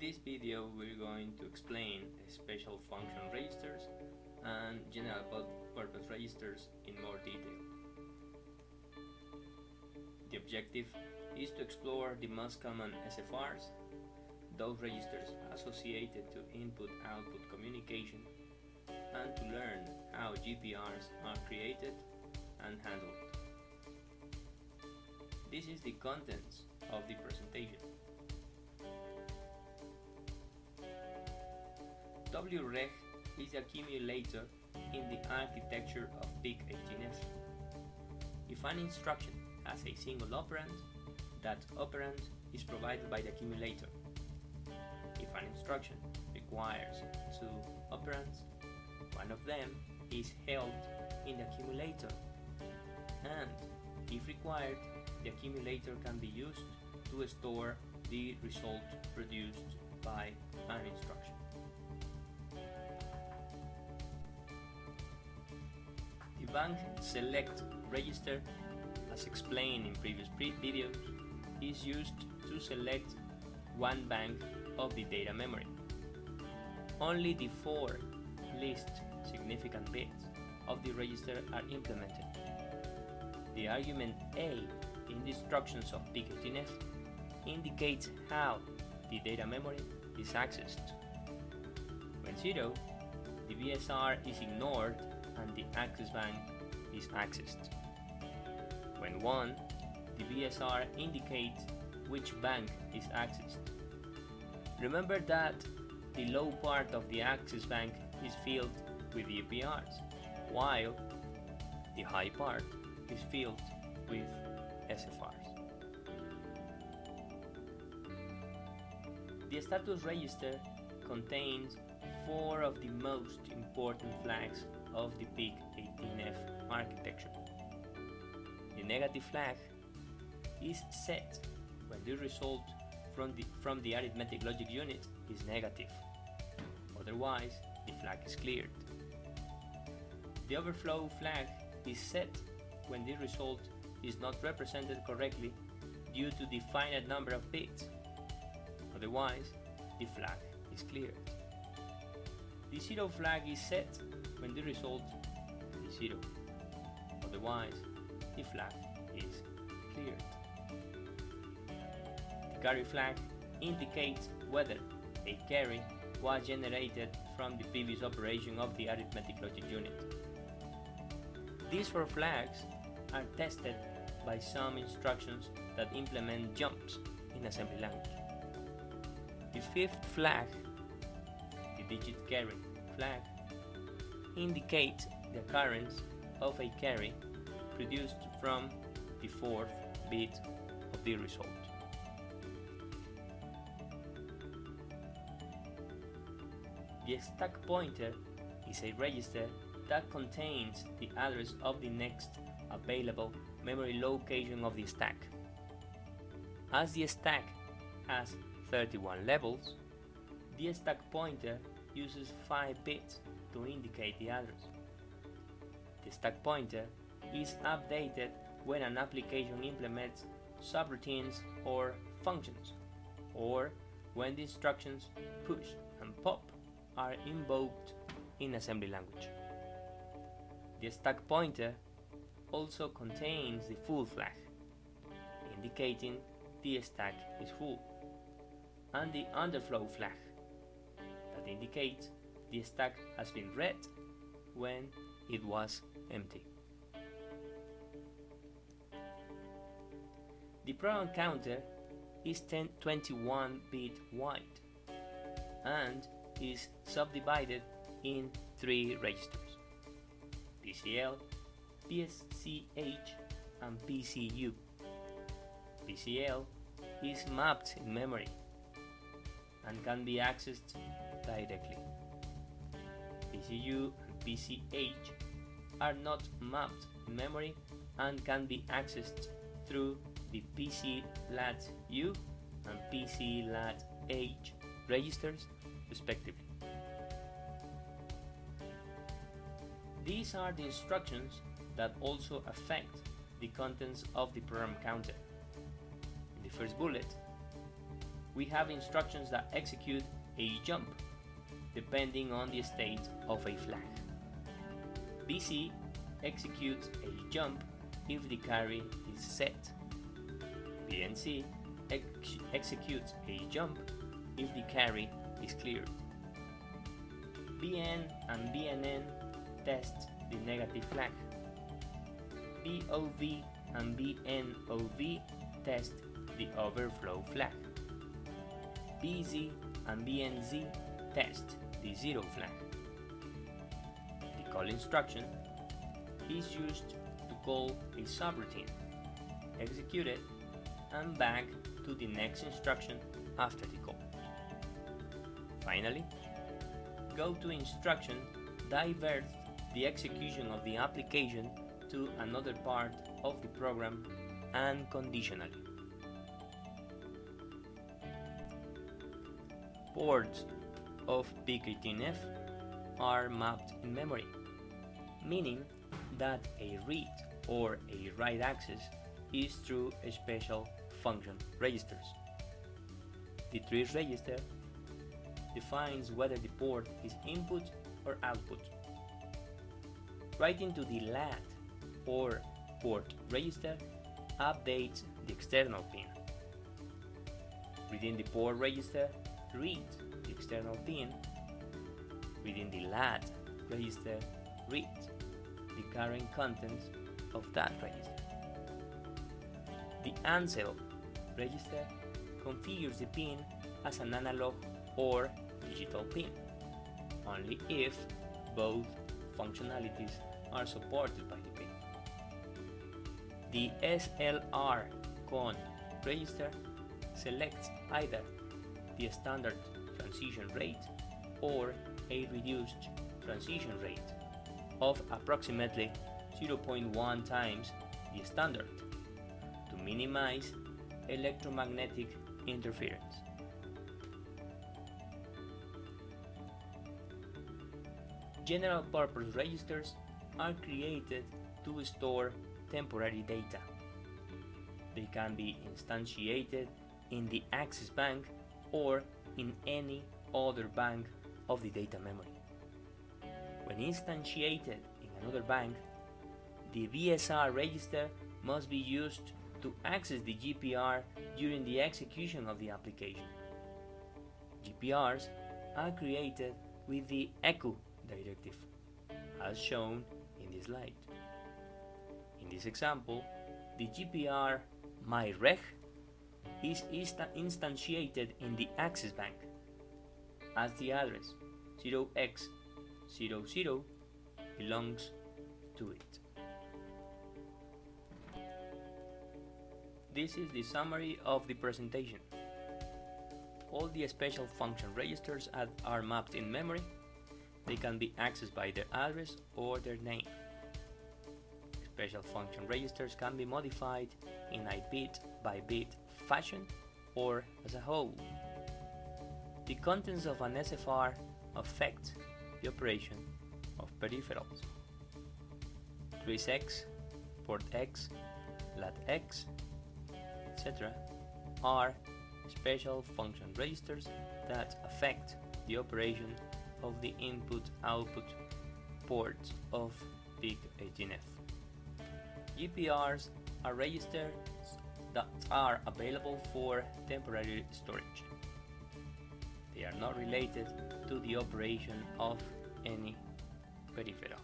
this video we're going to explain special function registers and general purpose registers in more detail. The objective is to explore the most common SFRs, those registers associated to input-output communication, and to learn how GPRs are created and handled. This is the contents of the presentation. WREG is the accumulator in the architecture of PIC18F. If an instruction has a single operand, that operand is provided by the accumulator. If an instruction requires two operands, one of them is held in the accumulator, and if required, the accumulator can be used to store the result produced by an instruction. The bank select register, as explained in previous videos, is used to select one bank of the data memory. Only the 4 least significant bits of the register are implemented. The argument A in the instructions of PIC18F indicates how the data memory is accessed. When 0, the BSR is ignored and the access bank is accessed. When 1, the BSR indicates which bank is accessed. Remember that the low part of the access bank is filled with GPRs, while the high part is filled with SFRs. The status register contains 4 of the most important flags of the PIC18F architecture. The negative flag is set when the result from the arithmetic logic unit is negative. Otherwise, the flag is cleared. The overflow flag is set when the result is not represented correctly due to the finite number of bits. Otherwise, the flag is cleared. The 0 flag is set when the result is 0. Otherwise, the flag is cleared. The carry flag indicates whether a carry was generated from the previous operation of the arithmetic logic unit. These 4 flags are tested by some instructions that implement jumps in assembly language. The 5th flag, the digit carry flag, indicates the occurrence of a carry produced from the 4th bit of the result. The stack pointer is a register that contains the address of the next available memory location of the stack. As the stack has 31 levels, the stack pointer uses 5 bits to indicate the address. The stack pointer is updated when an application implements subroutines or functions, or when the instructions push and pop are invoked in assembly language. The stack pointer also contains the full flag, indicating the stack is full, and the underflow flag, that indicates the stack has been read when it was empty. The program counter is 21-bit wide and is subdivided in 3 registers: PCL, PSCH, and PCU. PCL is mapped in memory and can be accessed directly. PCU and PCH are not mapped in memory and can be accessed through the PCLAT-U and PCLAT-H registers, respectively. These are the instructions that also affect the contents of the program counter. In the first bullet, we have instructions that execute a jump depending on the state of a flag. BC executes a jump if the carry is set. BNC executes a jump if the carry is cleared. BN and BNN test the negative flag. BOV and BNOV test the overflow flag. BZ and BNZ test the zero flag. The call instruction is used to call a subroutine, execute it, and back to the next instruction after the call. Finally, go to instruction diverts the execution of the application to another part of the program unconditionally. Ports of PIC18F are mapped in memory, meaning that a read or a write access is through a special function registers. The trace register defines whether the port is input or output. Writing to the LAD or port register updates the external pin. Within the port register, read the external pin. Within the LAD register, read the current contents of that register. The ANSEL register configures the pin as an analog or digital pin, only if both functionalities are supported by the pin. The SLR con register selects either the standard transition rate or a reduced transition rate of approximately 0.1 times the standard to minimize electromagnetic interference. General purpose registers are created to store temporary data. They can be instantiated in the access bank or in any other bank of the data memory. When instantiated in another bank, the BSR register must be used to access the GPR during the execution of the application. GPRs are created with the ECU directive, as shown in this slide. In this example, the GPR MyReg is instantiated in the access bank as the address 0x00 belongs to it. This is the summary of the presentation. All the special function registers are mapped in memory. They can be accessed by their address or their name. Special function registers can be modified in a bit-by-bit fashion or as a whole. The contents of an SFR affect the operation of peripherals. Trace X, Port X, LAD X, etc. are special function registers that affect the operation of the input-output ports of PIC18F. GPRs are registers that are available for temporary storage. They are not related to the operation of any peripheral.